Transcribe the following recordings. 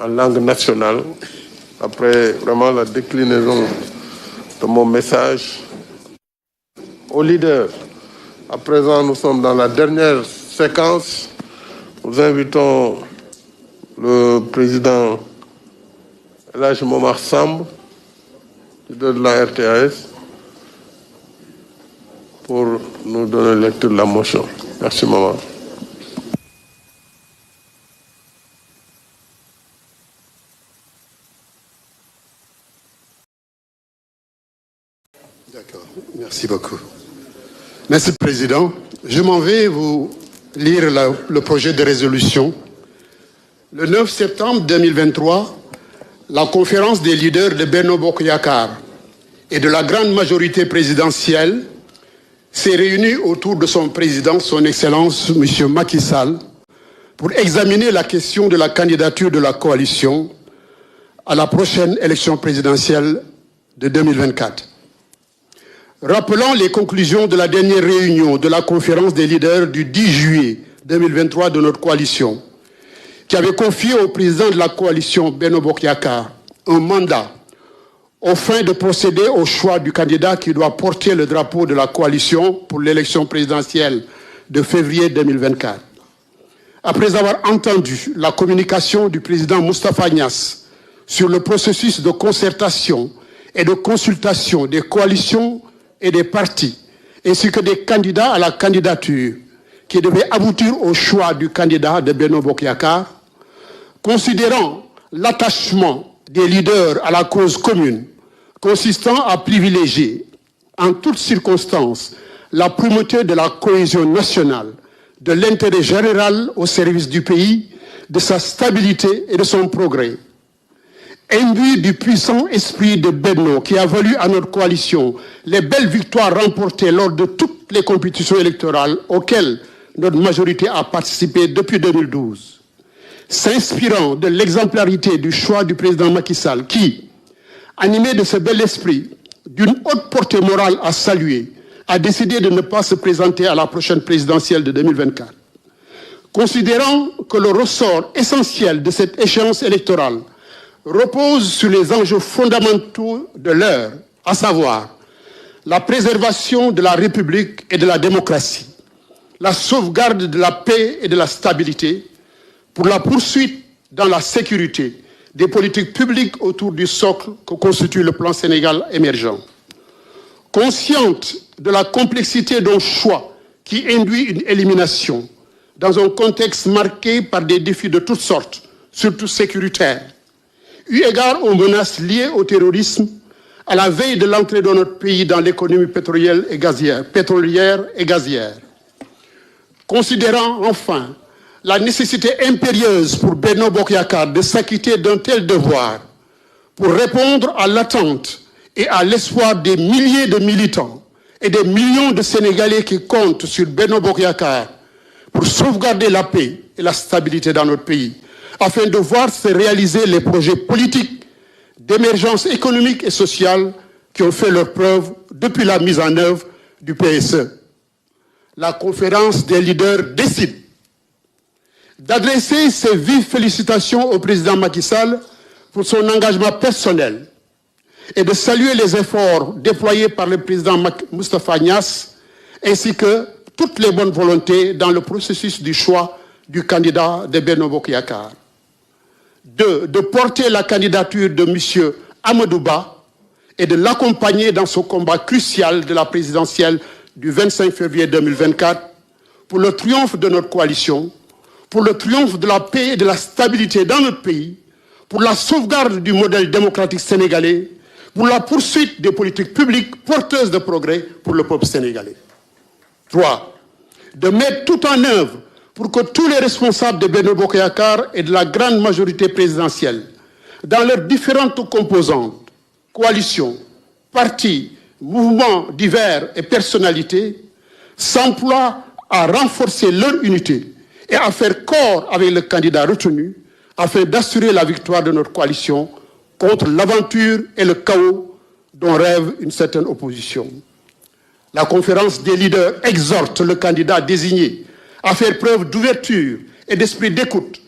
en langue nationale, après vraiment la déclinaison de mon message aux leaders. À présent, nous sommes dans la dernière séquence. Nous invitons le président El Hadji Momar Samb, leader de la RTA-S, pour nous donner lecture de la motion. Merci, Momar. D'accord, merci beaucoup. Merci, Président. Je m'en vais vous lire le projet de résolution. Le 9 septembre 2023, la conférence des leaders de Benno Bokk Yakaar et de la grande majorité présidentielle s'est réunie autour de son président, son Excellence, M. Macky Sall, pour examiner la question de la candidature de la coalition à la prochaine élection présidentielle de 2024. Rappelant les conclusions de la dernière réunion de la conférence des leaders du 10 juillet 2023 de notre coalition, qui avait confié au président de la coalition Benno Bokk Yakaar un mandat aux fins de procéder au choix du candidat qui doit porter le drapeau de la coalition pour l'élection présidentielle de février 2024. Après avoir entendu la communication du président Moustapha Niasse sur le processus de concertation et de consultation des coalitions et des partis, ainsi que des candidats à la candidature qui devaient aboutir au choix du candidat de Benno Bokk Yakaar, considérant l'attachement des leaders à la cause commune, consistant à privilégier en toutes circonstances la primauté de la cohésion nationale, de l'intérêt général au service du pays, de sa stabilité et de son progrès. Imbu du puissant esprit de Benno qui a valu à notre coalition les belles victoires remportées lors de toutes les compétitions électorales auxquelles notre majorité a participé depuis 2012. S'inspirant de l'exemplarité du choix du président Macky Sall qui, animé de ce bel esprit, d'une haute portée morale à saluer, a décidé de ne pas se présenter à la prochaine présidentielle de 2024. Considérant que le ressort essentiel de cette échéance électorale repose sur les enjeux fondamentaux de l'heure, à savoir la préservation de la République et de la démocratie, la sauvegarde de la paix et de la stabilité, pour la poursuite dans la sécurité des politiques publiques autour du socle que constitue le plan Sénégal émergent. Consciente de la complexité d'un choix qui induit une élimination dans un contexte marqué par des défis de toutes sortes, surtout sécuritaires, eu égard aux menaces liées au terrorisme, à la veille de l'entrée de notre pays dans l'économie pétrolière et gazière. Considérant enfin la nécessité impérieuse pour Benno Bokk Yakaar de s'acquitter d'un tel devoir pour répondre à l'attente et à l'espoir des milliers de militants et des millions de Sénégalais qui comptent sur Benno Bokk Yakaar pour sauvegarder la paix et la stabilité dans notre pays, afin de voir se réaliser les projets politiques d'émergence économique et sociale qui ont fait leur preuve depuis la mise en œuvre du PSE. La conférence des leaders décide d'adresser ses vives félicitations au président Macky Sall pour son engagement personnel et de saluer les efforts déployés par le président Moustapha Niasse ainsi que toutes les bonnes volontés dans le processus du choix du candidat de Benno Bokk Yakaar. 2. De porter la candidature de M. Amadou Ba et de l'accompagner dans ce combat crucial de la présidentielle du 25 février 2024 pour le triomphe de notre coalition, pour le triomphe de la paix et de la stabilité dans notre pays, pour la sauvegarde du modèle démocratique sénégalais, pour la poursuite des politiques publiques porteuses de progrès pour le peuple sénégalais. 3. De mettre tout en œuvre pour que tous les responsables de Benno Bokk Yakaar et de la grande majorité présidentielle, dans leurs différentes composantes, coalitions, partis, mouvements divers et personnalités, s'emploient à renforcer leur unité et à faire corps avec le candidat retenu afin d'assurer la victoire de notre coalition contre l'aventure et le chaos dont rêve une certaine opposition. La conférence des leaders exhorte le candidat désigné à faire preuve d'ouverture et d'esprit d'écoute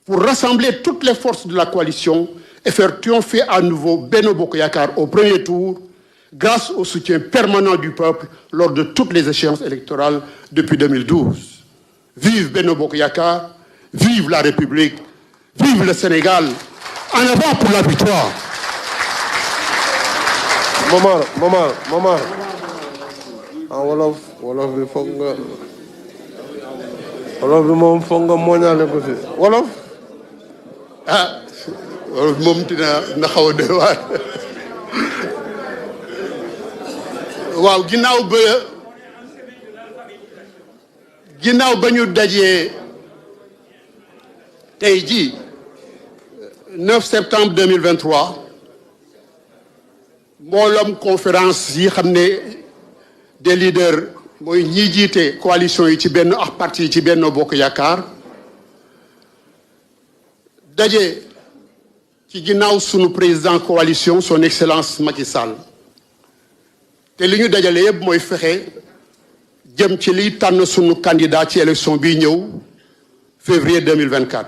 pour rassembler toutes les forces de la coalition et faire triompher à nouveau Benno Bokk Yakaar au premier tour, grâce au soutien permanent du peuple lors de toutes les échéances électorales depuis 2012. Vive Benno Bokk Yakaar, vive la République, vive le Sénégal, en avant pour la victoire. Momar en wolof bi foog nga mooñaale ko si wolof. Ah wolof moom dina xaw a doy waar. waaw ginnaaw ba ñu dajee tey jii 9 septembre 2023 mbooloom conférence yi xam ne des leaders mooy ñi jiite coalition yi ci benn ak parti yi ci Benno Bokk Yaakaar daje ci ginnaaw sunu président coalition son excellence Macky Sall te li ñu dajale yëpp mooy fexe jëm ci liy tànn sunu candidat ci élection bii ñëw février 2024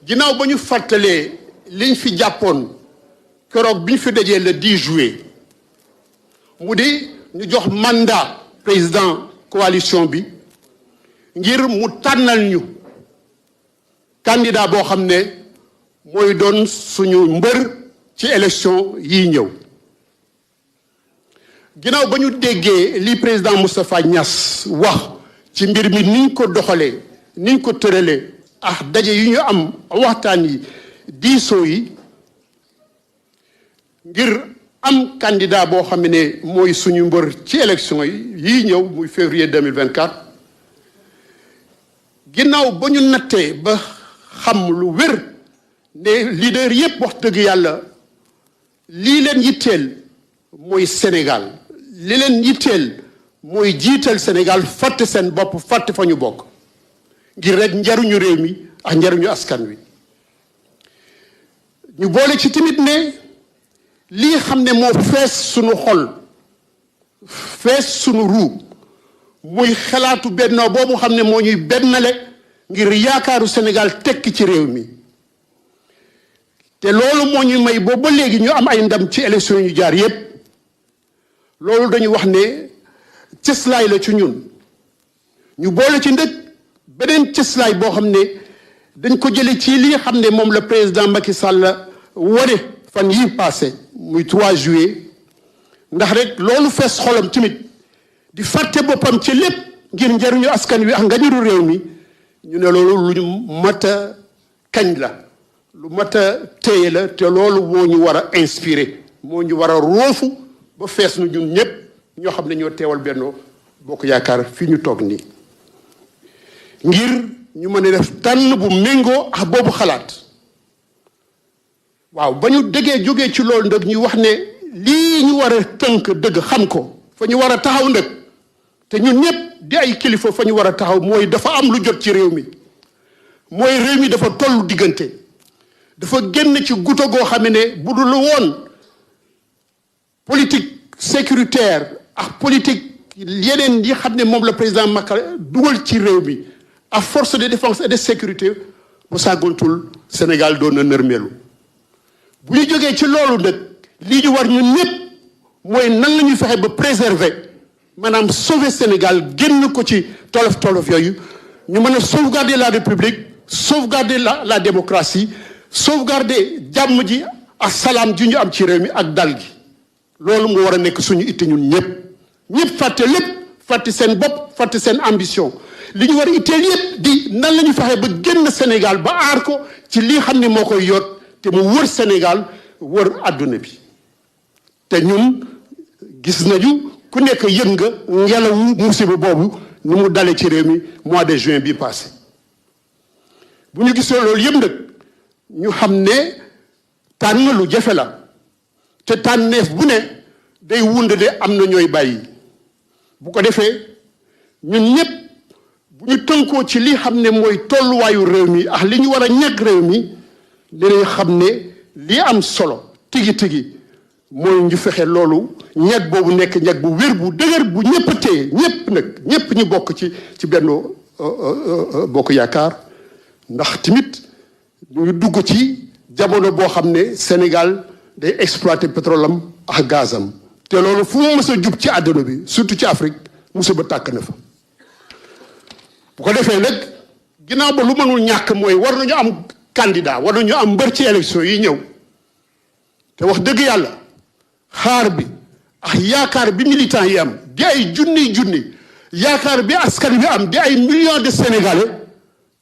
ginnaaw ba ñu fàttalee liñ fi jàppoon keroog bi ñu fi dajee le 10 juillet mu di ñu jox mandat président coalition bi ngir mu tànnal ñu candidat boo xam ne mooy doon suñu mbër ci élection yii ñëw ginnaaw ba ñu déggee li président Moustapha Niass wax ci mbir mi niñ ko doxalee niñ ko tëralee ak daje yu ñu am waxtaan yi diisoo yi ngir am candidat boo xam ne mooy suñu mbër ci élection yii ñëw muy février 2024 ginnaaw ba ñu nattee ba xam lu wér ne leader yépp wax dëgg yàlla lii leen yitteel mooy Sénégal li leen yitteel mooy jiital Sénégal fàtte seen bopp fàtte fa ñu bokk ngir rek njariñu réew mi ak njariñu askan wi ñu boole ci tamit ne lii xam ne moo fees sunu xol fees sunu ruu muy xalaatu bennoo boobu xam ne moo ñuy bennale ngir yaakaaru Sénégal tekki ci réew mi te loolu moo ñuy may boobu ba léegi ñu am ay ndam ci élection yu jaar yépp loolu dañu wax ne cëslaay la ci ñun ñu boole ci ndëkk beneen cëslaay boo xam ne dañ ko jële ci lii xam ne moom la président Macky Sall wane fan yi passé muy 3 juillet ndax rek loolu fees xolam tamit di fàtte boppam ci lépp ngir njariñu askan wi ak ngañuru réew mi ñu ne loolu lu ñu mat a kañ la lu mat a téye la te loolu moo ñu war a inspiré moo ñu war a roofu ba fees nu ñun ñëpp ñoo xam ne ñoo teewal Benno Bokk Yaakaar fii ñu toog nii ngir ñu mën a def tànn bu méngoo ak boobu xalaat waaw ba ñu déggee jógee ci loolu ndëg ñu wax ne lii ñu war a tënk dëgg xam ko fa ñu war a taxaw ndëg te ñun ñëpp di ay kilifa fa ñu war a taxaw mooy dafa am lu jot ci réew mi mooy réew mi dafa tollu diggante dafa génn ci guto goo xam ne bu dul woon politique sécuritaire ak politique yeneen yi xam ne moom la président Macky dugal ci réew mi ak force de défense et de sécurité bu sàggantul Sénégal doon na nërmeelu bu ñu jógee ci loolu nag lii ñu war ñun ñëpp mooy nan la ñuy fexe ba préserver maanaam sauver Sénégal génn ko ci tolof tolof yooyu ñu mën a sauvegarder la République sauvegarder la démocratie sauvegarder jàmm ji ak salaam ji ñu am ci réew mi ak dal gi loolu mu war a nekk suñu itte ñun ñëpp fàtte lépp fàtte seen bopp fàtte seen ambition li ñu war a itteel yëpp di nan la ñu fexe ba génn Sénégal ba aar ko ci lii xam ne moo koy yoot te mu wër Sénégal wër àdduna bi te ñun gis nañu ku nekk yëg nga ngelawu musiba boobu ni mu dale ci réew mi mois de juin bi passé bu ñu gisee loolu yëpp nag ñu xam ne tànn lu jafe la te tànneef bu ne day wund de am na ñooy bàyyi bu ko defee ñun ñëpp bu ñu tënkoo ci li xam ne mooy tolluwaayu réew mi ak li ñu war a ñàkk réew mi dinañ xam ne li am solo tigi mooy ñu fexe loolu ñàkk boobu nekk ñàkk bu wér bu dëgër bu ñëpp téye ñëpp ñu bokk ci Benno Bokk Yaakaar ndax tamit ñu dugg ci jamono boo xam ne Sénégal day exploiter pétrole am ak gazam te loolu fu mu mës a jub ci àdduna bi surtout ci Afrique musiba tàkk na fa. bu ko defee nag ginnaaw ba lu mënul ñàkk mooy war nañu am candidat war nañu am mbër ci élection yi ñëw te wax dëgg yàlla xaar bi ak yaakaar bi militant yi am di ay junni yaakaar bi askan bi am di ay millions de Sénégalais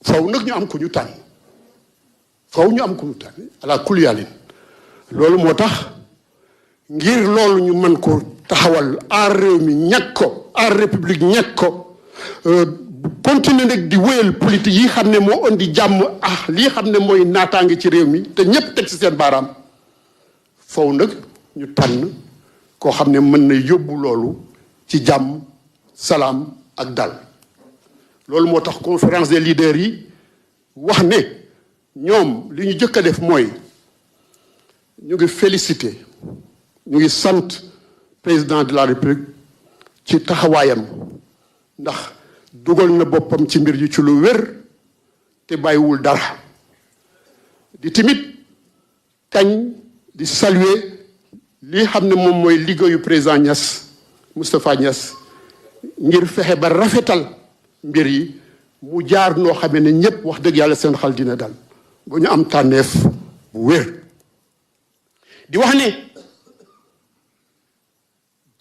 faw nag ñu am ko ñu tànn faw ñu am ko ñu tànn ala kulli yàllin loolu moo tax ngir loolu ñu mën ko taxawal aar réew mi ñàkk ko aar république ñàkk ko continuer nag di wéyal politique yi xam ne moo indi jàmm lii xam ne mooy naataange ci réew mi te ñépp teg ci seen baaraam faw nag ñu tànn koo xam ne mën na yóbbu loolu ci jàmm salaam ak dal loolu moo tax conférence des leaders yi wax ne ñoom li ñu jëkk a def mooy ñu ngi féliciter ñu ngi sant président de la république ci taxawaayam ndax dugal na boppam ci mbir yi ci lu wér te bàyyiwul dara di tamit kañ di saluer li xam ne moom mooy liggéeyu président Niass Moustapha Niass ngir fexe ba rafetal mbir yi mu jaar noo xamee ne ñépp wax dëgg yàlla seen xel dina dal ba ñu am tànneef bu wér di wax ne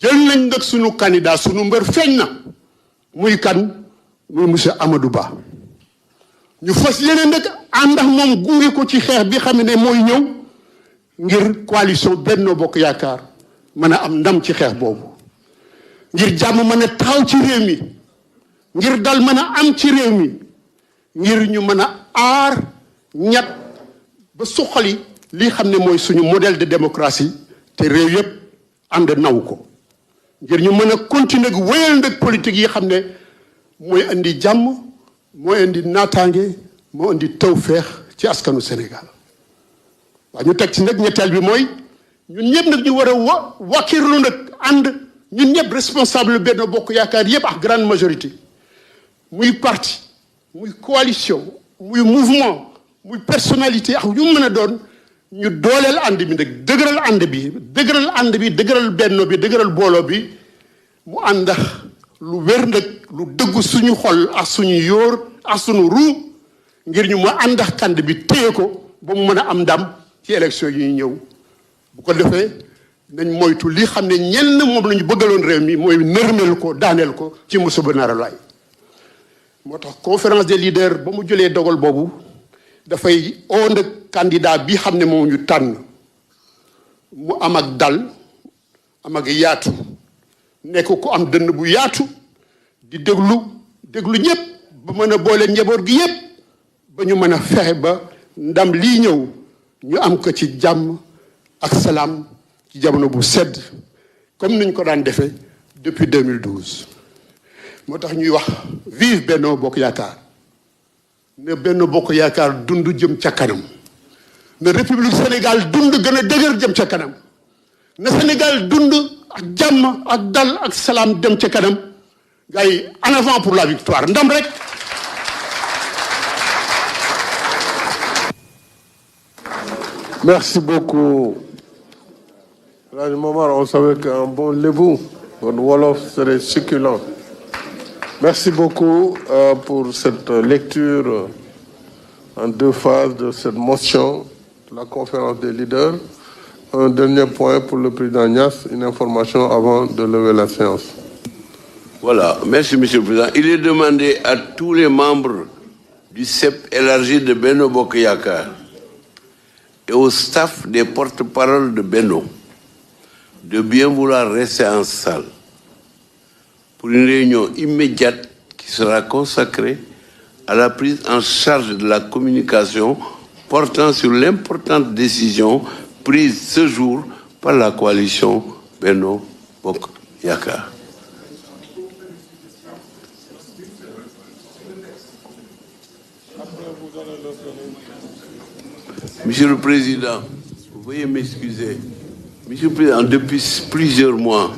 jël nañ nag sunu candidat sunu mbër feeñ na muy kan muy monsieur Amadou Ba ñu fas yéene nag ànd ak moom gunge ko ci xeex bi xam ne mooy ñëw ngir coalition Benno Bokk Yaakaar mën a am ndam ci xeex boobu ngir jàmm mën a taxaw ci réew mi ngir dal mën a am ci réew mi ngir ñu mën a aar ñett ba suqali li xam ne mooy suñu modèle de démocratie te réew yépp ànd naw ko ngir ñu mën a continuer gu wéyal nag politique yi xam ne mooy indi jàmm mooy indi naataange moo indi tawféex ci askanu Sénégal waaw ñu teg ci nag ñetteel bi mooy ñun ñëpp nag ñu war a wakkirlu nag ànd ñun ñëpp responsable Benno Bokk Yaakaar yëpp ak grande majorité muy parti muy coalition muy mouvement muy personnalité ak ñu mën a doon ñu dooleel ànd bi nag dëgëral ànd bi dëgëral benno bi dëgëral booloo bi mu àndax lu wér nag lu dëggu suñu xol ak suñu yóor ak suñu ruu ngir ñu ma àndax kand bi téye ko ba mu mën a am ndam ci élection yi ñëw bu ko defee nañ moytu li xam ne ñenn moom la ñu bëggaloon réew mi mooy nërmeel ko daaneel ko ci musiba nar a laay moo tax conférence des leaders ba mu jëlee dogal boobu dafay oo nag candidat bi xam ne moom ñu tànn mu am ak dal am ak yaatu nekk ko am dënn bu yaatu di déglu ñëpp ba mën a boole njaboot gi yëpp ba ñu mën a fexe ba ndam lii ñëw ñu am ko ci jàmm ak salaam ci jamono bu sedd comme niñ ko daan defee depuis 2012 moo tax ñuy wax vive Benno Bokk Yaakaar ne Benno Bokk Yaakaar dund jëm ca kanam na République Sénégal dund gën a dëgër jëm ca kanam na Sénégal dund ak jàmm ak dal ak salaam dem ca kanam gars yi en avant pour la victoire ndam rek. Merci beaucoup. Là, du moment, on savait qu'un bon lébou, votre Wolof serait succulent. Merci beaucoup pour cette lecture en deux phases de cette motion de la conférence des leaders. Un dernier point pour le président Niass, une information avant de lever la séance. Voilà, merci Monsieur le Président. Il est demandé à tous les membres du CEP élargi de Benno Bokk Yaakaar et au staff des porte-paroles de Benno de bien vouloir rester en salle pour une réunion immédiate qui sera consacrée à la prise en charge de la communication portant sur l'importante décision prise ce jour par la coalition Benno Bokk Yaakaar. Monsieur le Président, vous veuillez m'excuser. Monsieur le Président, depuis plusieurs mois,